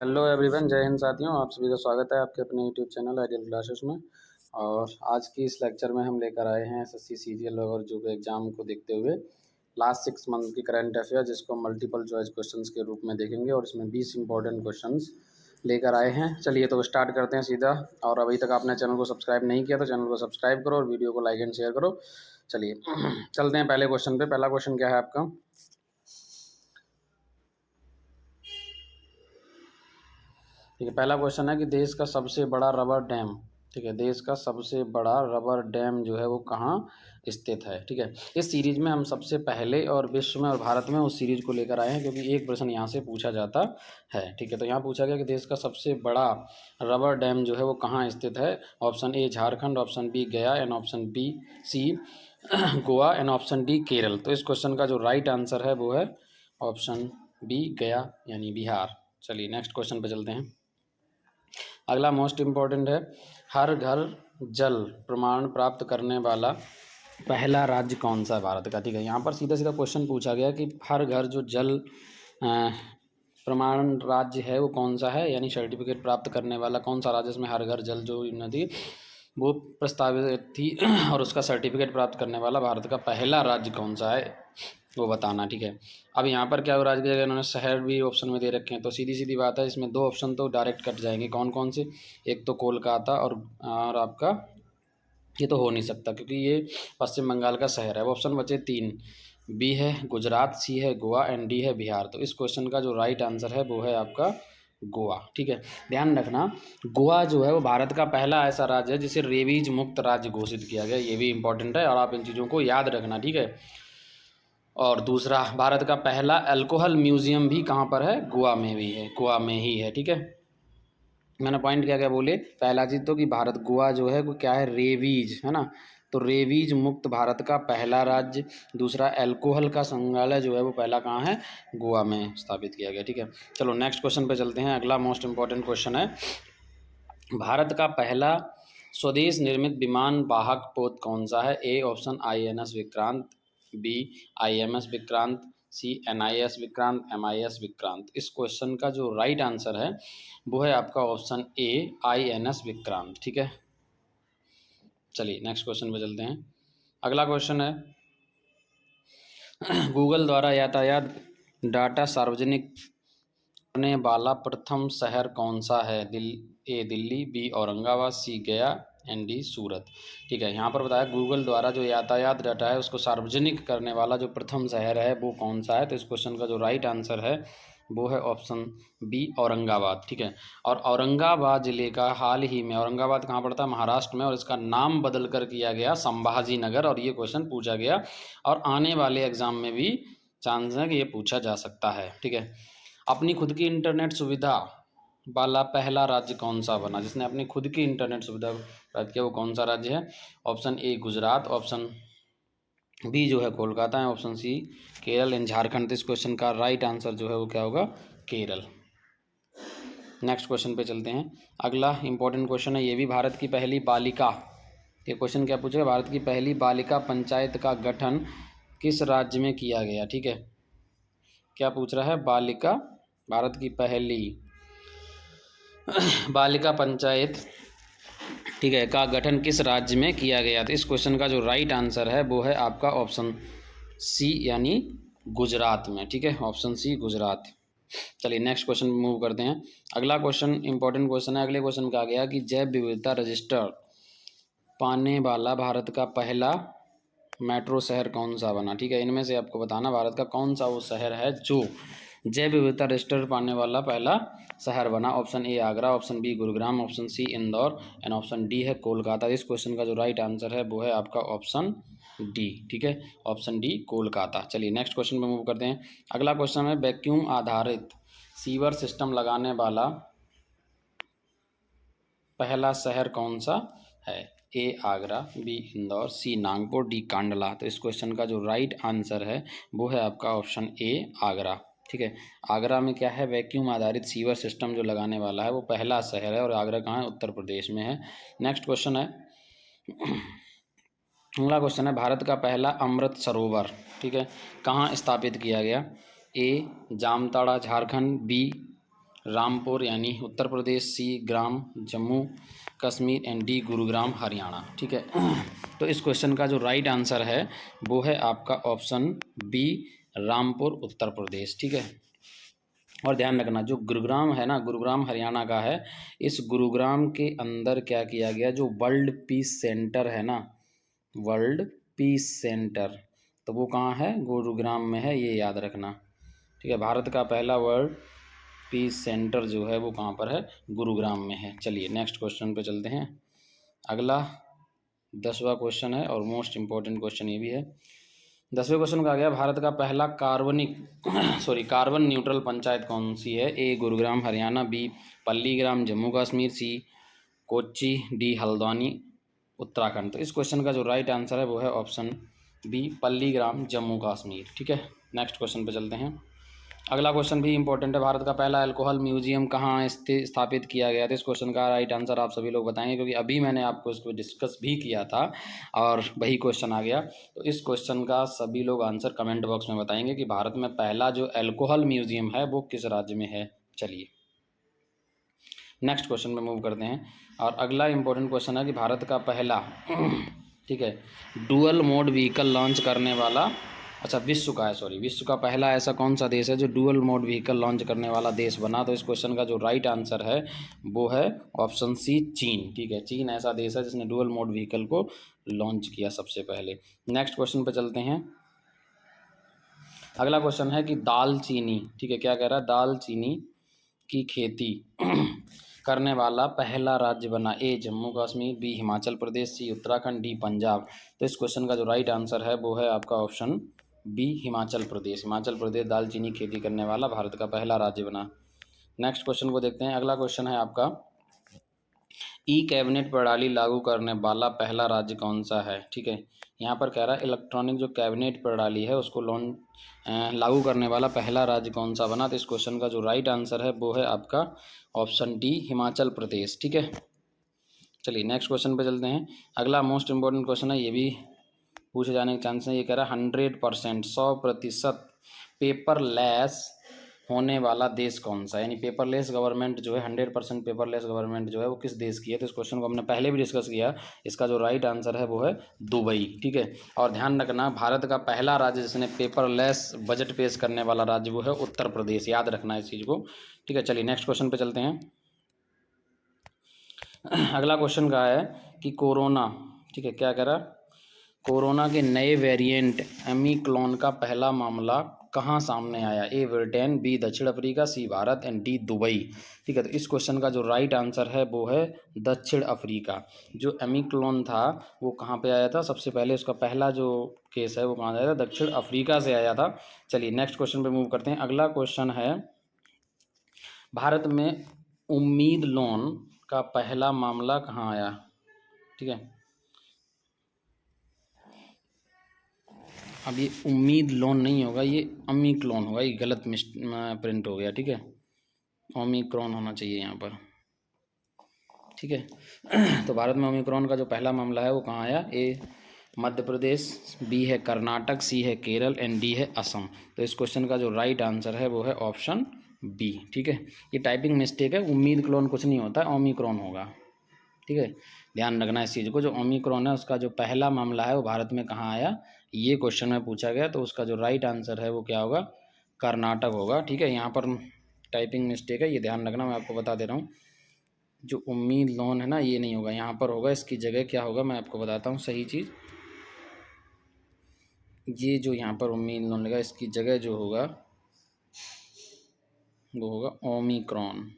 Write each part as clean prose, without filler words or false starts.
Hello everyone, जय हिंद साथियों। आप सभी का स्वागत है आपके अपने यूट्यूब चैनल आइडियल क्लासेस में। और आज की इस लेक्चर में हम लेकर आए हैं एसएससी सीजीएल और जो एग्ज़ाम को देखते हुए लास्ट 6 मंथ की करंट अफेयर, जिसको मल्टीपल चॉइस क्वेश्चंस के रूप में देखेंगे और इसमें 20 इंपॉर्टेंट क्वेश्चंस लेकर आए हैं। चलिए तो स्टार्ट करते हैं सीधा। और अभी तक आपने चैनल को सब्सक्राइब नहीं किया तो चैनल को सब्सक्राइब करो और वीडियो को लाइक एंड शेयर करो। चलिए चलते हैं पहले क्वेश्चन पे। पहला क्वेश्चन क्या है आपका? ठीक है, पहला क्वेश्चन है कि देश का सबसे बड़ा रबर डैम, ठीक है, देश का सबसे बड़ा रबर डैम जो है वो कहाँ स्थित है। ठीक है, इस सीरीज में हम सबसे पहले और विश्व में और भारत में उस सीरीज को लेकर आए हैं, क्योंकि एक प्रश्न यहाँ से पूछा जाता है। ठीक है, तो यहाँ पूछा गया कि देश का सबसे बड़ा रबर डैम जो है वो कहाँ स्थित है। Option A Jharkhand, option B Gaya, and option B C Goa, and option D Kerala. तो इस क्वेश्चन का जो राइट आंसर है वो है ऑप्शन बी गया, यानी बिहार। चलिए नेक्स्ट क्वेश्चन पे चलते हैं। अगला मोस्ट इम्पॉर्टेंट है, हर घर जल प्रमाण प्राप्त करने वाला पहला राज्य कौन सा है भारत का। ठीक है, यहाँ पर सीधा सीधा क्वेश्चन पूछा गया कि हर घर जो जल प्रमाण राज्य है वो कौन सा है, यानी सर्टिफिकेट प्राप्त करने वाला कौन सा राज्य, इसमें हर घर जल जो नदी वो प्रस्तावित थी और उसका सर्टिफिकेट प्राप्त करने वाला भारत का पहला राज्य कौन सा है वो बताना। ठीक है, अब यहाँ पर क्या हो, राज्य की जगह इन्होंने शहर भी ऑप्शन में दे रखे हैं, तो सीधी सीधी बात है इसमें दो ऑप्शन तो डायरेक्ट कट जाएंगे। कौन कौन से? एक तो कोलकाता और आपका ये तो हो नहीं सकता क्योंकि ये पश्चिम बंगाल का शहर है। वो ऑप्शन बचे तीन, बी है गुजरात, सी है गोवा, एंड डी है बिहार। तो इस क्वेश्चन का जो राइट आंसर है वो है आपका गोवा। ठीक है, ध्यान रखना, गोवा जो है वो भारत का पहला ऐसा राज्य है जिसे रेबीज मुक्त राज्य घोषित किया गया। ये भी इंपॉर्टेंट है और आप इन चीज़ों को याद रखना। ठीक है, और दूसरा, भारत का पहला अल्कोहल म्यूजियम भी कहाँ पर है? गोवा में भी है, गोवा में ही है। ठीक है, मैंने पॉइंट क्या क्या बोले, पहला चीज़ तो कि भारत गोवा जो है वो क्या है, रेवीज है ना, तो रेवीज मुक्त भारत का पहला राज्य। दूसरा, अल्कोहल का संग्रहालय जो है वो पहला कहाँ है? गोवा में स्थापित किया गया। ठीक है, चलो नेक्स्ट क्वेश्चन पे चलते हैं। अगला मोस्ट इंपॉर्टेंट क्वेश्चन है, भारत का पहला स्वदेश निर्मित विमान वाहक पोत कौन सा है। A option INS Vikrant, B IMS Vikrant, C NIS Vikrant, MIS Vikrant. इस क्वेश्चन का जो राइट आंसर है वो है आपका ऑप्शन ए INS विक्रांत। ठीक है, चलिए नेक्स्ट क्वेश्चन पे चलते हैं। अगला क्वेश्चन है, गूगल द्वारा यातायात डाटा सार्वजनिक करने वाला प्रथम शहर कौन सा है। ए दिल्ली, बी औरंगाबाद, सी गया, एंड डी सूरत। ठीक है, यहाँ पर बताया गूगल द्वारा जो यातायात डाटा है उसको सार्वजनिक करने वाला जो प्रथम शहर है वो कौन सा है। तो इस क्वेश्चन का जो राइट आंसर है वो है ऑप्शन बी औरंगाबाद। ठीक है, और औरंगाबाद जिले का हाल ही में, औरंगाबाद कहाँ पड़ता है? महाराष्ट्र में, और इसका नाम बदल कर किया गया संभाजी नगर। और ये क्वेश्चन पूछा गया और आने वाले एग्जाम में भी चांस है कि ये पूछा जा सकता है। ठीक है, अपनी खुद की इंटरनेट सुविधा वाला पहला राज्य कौन सा बना, जिसने अपनी खुद की इंटरनेट सुविधा प्राप्त किया, वो कौन सा राज्य है? Option A Gujarat, option B जो है कोलकाता है, option C Kerala, and Jharkhand. तो इस क्वेश्चन का राइट आंसर जो है वो क्या होगा? केरल। नेक्स्ट क्वेश्चन पे चलते हैं। अगला इंपॉर्टेंट क्वेश्चन है, ये भी भारत की पहली बालिका, ये क्वेश्चन क्या पूछेगा, भारत की पहली बालिका पंचायत का गठन किस राज्य में किया गया। ठीक है, क्या पूछ रहा है, बालिका, भारत की पहली बालिका पंचायत, ठीक है, का गठन किस राज्य में किया गया। तो इस क्वेश्चन का जो राइट आंसर है वो है आपका ऑप्शन सी, यानी गुजरात में। ठीक है, ऑप्शन सी गुजरात। चलिए नेक्स्ट क्वेश्चन मूव करते हैं। अगला क्वेश्चन इंपॉर्टेंट क्वेश्चन है। अगले क्वेश्चन का गया कि जैव विविधता रजिस्टर पाने वाला भारत का पहला मेट्रो शहर कौन सा बना। ठीक है, इनमें से आपको बताना भारत का कौन सा वो शहर है जो जैव विविधता रजिस्टर पाने वाला पहला शहर बना। Option A Agra, option B Gurugram, option C Indore, and option D है कोलकाता। इस क्वेश्चन का जो राइट आंसर है वो है आपका ऑप्शन डी। ठीक है, ऑप्शन डी कोलकाता। चलिए नेक्स्ट क्वेश्चन पे मूव करते हैं। अगला क्वेश्चन है, वैक्यूम आधारित सीवर सिस्टम लगाने वाला पहला शहर कौन सा है। ए आगरा, बी इंदौर, सी नागपुर, डी कांडला। तो इस क्वेश्चन का जो राइट आंसर है वो है आपका ऑप्शन ए आगरा। ठीक है, आगरा में क्या है, वैक्यूम आधारित सीवर सिस्टम जो लगाने वाला है वो पहला शहर है, और आगरा कहाँ है? उत्तर प्रदेश में है। नेक्स्ट क्वेश्चन है, अगला क्वेश्चन है, भारत का पहला अमृत सरोवर, ठीक है, कहाँ स्थापित किया गया। ए जामताड़ा झारखंड, बी रामपुर यानी उत्तर प्रदेश, सी ग्राम जम्मू कश्मीर एंड डी गुरुग्राम हरियाणा। ठीक है, तो इस क्वेश्चन का जो राइट आंसर है वो है आपका ऑप्शन बी रामपुर उत्तर प्रदेश। ठीक है, और ध्यान रखना जो गुरुग्राम है ना, गुरुग्राम हरियाणा का है। इस गुरुग्राम के अंदर क्या किया गया, जो वर्ल्ड पीस सेंटर है ना, वर्ल्ड पीस सेंटर, तो वो कहाँ है, गुरुग्राम में है, ये याद रखना। ठीक है, भारत का पहला वर्ल्ड पीस सेंटर जो है वो कहाँ पर है, गुरुग्राम में है। चलिए नेक्स्ट क्वेश्चन पे चलते हैं। अगला 10वां क्वेश्चन है और मोस्ट इम्पोर्टेंट क्वेश्चन ये भी है। 10वें क्वेश्चन का आ गया, भारत का पहला कार्बन न्यूट्रल पंचायत कौन सी है। ए गुरुग्राम हरियाणा, बी पल्लीग्राम जम्मू कश्मीर, सी कोच्चि, डी हल्द्वानी उत्तराखंड। तो इस क्वेश्चन का जो राइट आंसर है वो है ऑप्शन बी पल्लीग्राम जम्मू कश्मीर। ठीक है, नेक्स्ट क्वेश्चन पे चलते हैं। अगला क्वेश्चन भी इंपॉर्टेंट है, भारत का पहला अल्कोहल म्यूजियम कहाँ स्थापित किया गया था। इस क्वेश्चन का राइट आंसर आप सभी लोग बताएंगे, क्योंकि अभी मैंने आपको इसको डिस्कस भी किया था और वही क्वेश्चन आ गया। तो इस क्वेश्चन का सभी लोग आंसर कमेंट बॉक्स में बताएंगे कि भारत में पहला जो अल्कोहल म्यूजियम है वो किस राज्य में है। चलिए नेक्स्ट क्वेश्चन में मूव करते हैं, और अगला इंपॉर्टेंट क्वेश्चन है कि भारत का पहला ठीक है डुअल मोड व्हीकल लॉन्च करने वाला, अच्छा विश्व का पहला ऐसा कौन सा देश है जो डुअल मोड व्हीकल लॉन्च करने वाला देश बना। तो इस क्वेश्चन का जो राइट आंसर है वो है ऑप्शन सी चीन। ठीक है, चीन ऐसा देश है जिसने डुअल मोड व्हीकल को लॉन्च किया सबसे पहले। नेक्स्ट क्वेश्चन पे चलते हैं। अगला क्वेश्चन है कि दालचीनी, ठीक है क्या कह रहा है, दालचीनी की खेती करने वाला पहला राज्य बना। ए जम्मू कश्मीर, बी हिमाचल प्रदेश, सी उत्तराखंड, डी पंजाब। तो इस क्वेश्चन का जो राइट आंसर है वो है आपका ऑप्शन बी हिमाचल प्रदेश। हिमाचल प्रदेश दालचीनी खेती करने वाला भारत का पहला राज्य बना। नेक्स्ट क्वेश्चन को देखते हैं। अगला क्वेश्चन है आपका, ई कैबिनेट प्रणाली लागू करने वाला पहला राज्य कौन सा है। ठीक है, यहाँ पर कह रहा है इलेक्ट्रॉनिक जो कैबिनेट प्रणाली है उसको लागू करने वाला पहला राज्य कौन सा बना। तो इस क्वेश्चन का जो राइट आंसर है वो है आपका ऑप्शन डी हिमाचल प्रदेश। ठीक है, चलिए नेक्स्ट क्वेश्चन पे चलते हैं। अगला मोस्ट इंपॉर्टेंट क्वेश्चन है, ये भी पूछे जाने के चांस है। ये कह रहा है 100% 100% पेपरलेस होने वाला देश कौन सा है, यानी पेपरलेस गवर्नमेंट जो है 100% पेपरलेस गवर्नमेंट जो है वो किस देश की है। तो इस क्वेश्चन को हमने पहले भी डिस्कस किया, इसका जो राइट आंसर है वो है दुबई। ठीक है, और ध्यान रखना भारत का पहला राज्य जिसने पेपरलेस बजट पेश करने वाला राज्य वो है उत्तर प्रदेश, याद रखना इस चीज़ को। ठीक है, चलिए नेक्स्ट क्वेश्चन पे चलते हैं। अगला क्वेश्चन का है कि कोरोना, ठीक है क्या कह रहा है, कोरोना के नए वेरिएंट ओमिक्रॉन का पहला मामला कहाँ सामने आया। ए ब्रिटेन, बी दक्षिण Africa, C Bharat and D Dubai. ठीक है, तो इस क्वेश्चन का जो राइट आंसर है वो है दक्षिण अफ्रीका। जो ओमिक्रॉन था वो कहाँ पे आया था, सबसे पहले उसका पहला जो केस है वो कहाँ आया था, दक्षिण अफ्रीका से आया था। चलिए नेक्स्ट क्वेश्चन पे मूव करते हैं। अगला क्वेश्चन है, भारत में उम्मीद लोन का पहला मामला कहाँ आया। ठीक है, अब ये उम्मीद लोन नहीं होगा, ये ओमिक्रॉन होगा, ये गलत प्रिंट हो गया। ठीक है, ओमिक्रॉन होना चाहिए यहाँ पर। ठीक है, तो भारत में ओमिक्रॉन का जो पहला मामला है वो कहाँ आया। ए मध्य प्रदेश, बी है कर्नाटक, सी है केरल एंड डी है असम। तो इस क्वेश्चन का जो राइट आंसर है वो है ऑप्शन बी। ठीक है, ये टाइपिंग मिस्टेक है, उम्मीद क्लोन कुछ नहीं होता है, ओमिक्रॉन होगा। ठीक है, ध्यान रखना इस चीज़ को। जो ओमिक्रॉन है उसका जो पहला मामला है वो भारत में कहाँ आया, ये क्वेश्चन में पूछा गया, तो उसका जो राइट आंसर है वो क्या होगा, कर्नाटक होगा। ठीक है, यहाँ पर टाइपिंग मिस्टेक है, ये ध्यान रखना, मैं आपको बता दे रहा हूँ। जो उम्मीद लोन है ना ये नहीं होगा, यहाँ पर होगा, इसकी जगह क्या होगा मैं आपको बताता हूँ सही चीज़। ये जो यहाँ पर उम्मीद लोन लगा इसकी जगह जो होगा वो होगा ओमिक्रॉन।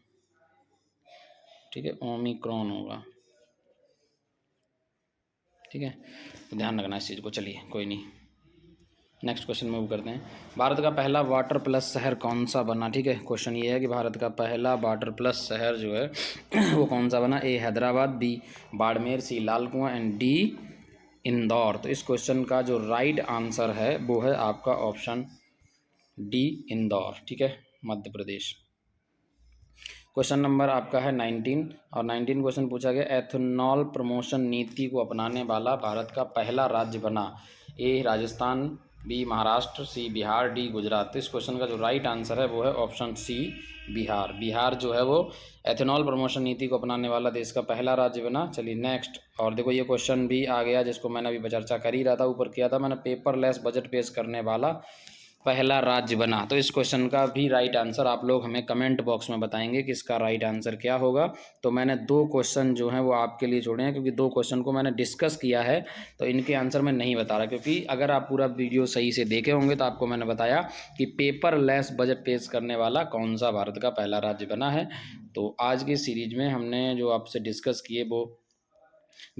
ठीक है, ओमिक्रॉन होगा। ठीक है, तो ध्यान रखना इस चीज़ को। चलिए कोई नहीं, नेक्स्ट क्वेश्चन मूव करते हैं। भारत का पहला वाटर प्लस शहर कौन सा बना। ठीक है, क्वेश्चन ये है कि भारत का पहला वाटर प्लस शहर जो है वो कौन सा बना। ए हैदराबाद, बी बाड़मेर, सी लाल कुआं एंड डी इंदौर। तो इस क्वेश्चन का जो राइट आंसर है वो है आपका ऑप्शन डी इंदौर। ठीक है, मध्य प्रदेश। क्वेश्चन नंबर आपका है 19, और 19 क्वेश्चन पूछा गया, एथेनॉल प्रमोशन नीति को अपनाने वाला भारत का पहला राज्य बना। ए राजस्थान, बी महाराष्ट्र, सी बिहार, डी गुजरात। तो इस क्वेश्चन का जो राइट आंसर है वो है ऑप्शन सी बिहार। बिहार जो है वो एथेनॉल प्रमोशन नीति को अपनाने वाला देश का पहला राज्य बना। चलिए नेक्स्ट। और देखो ये क्वेश्चन भी आ गया जिसको मैंने अभी चर्चा कर ही रहा था, ऊपर किया था मैंने, पेपरलेस बजट पेश करने वाला पहला राज्य बना। तो इस क्वेश्चन का भी राइट आंसर आप लोग हमें कमेंट बॉक्स में बताएंगे कि इसका राइट आंसर क्या होगा। तो मैंने 2 क्वेश्चन जो हैं वो आपके लिए छोड़े हैं, क्योंकि 2 क्वेश्चन को मैंने डिस्कस किया है तो इनके आंसर मैं नहीं बता रहा, क्योंकि अगर आप पूरा वीडियो सही से देखे होंगे तो आपको मैंने बताया कि पेपरलेस बजट पेश करने वाला कौन सा भारत का पहला राज्य बना है। तो आज की सीरीज में हमने जो आपसे डिस्कस किए वो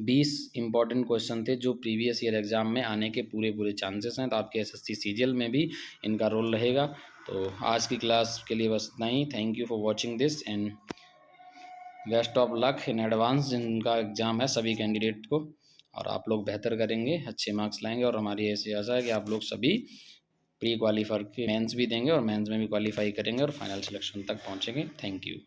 20 इंपॉर्टेंट क्वेश्चन थे जो प्रीवियस ईयर एग्जाम में आने के पूरे चांसेस हैं। तो आपके एसएससी सीजीएल में भी इनका रोल रहेगा। तो आज की क्लास के लिए बस इतना ही। Thank you for watching this and best of luck in advance जिनका एग्ज़ाम है सभी कैंडिडेट को। और आप लोग बेहतर करेंगे, अच्छे मार्क्स लाएंगे, और हमारी ऐसी आशा है कि आप लोग सभी प्री क्वालिफायर के मेंस भी देंगे और मेंस में भी क्वालिफाई करेंगे और फाइनल सिलेक्शन तक पहुंचेंगे। Thank you.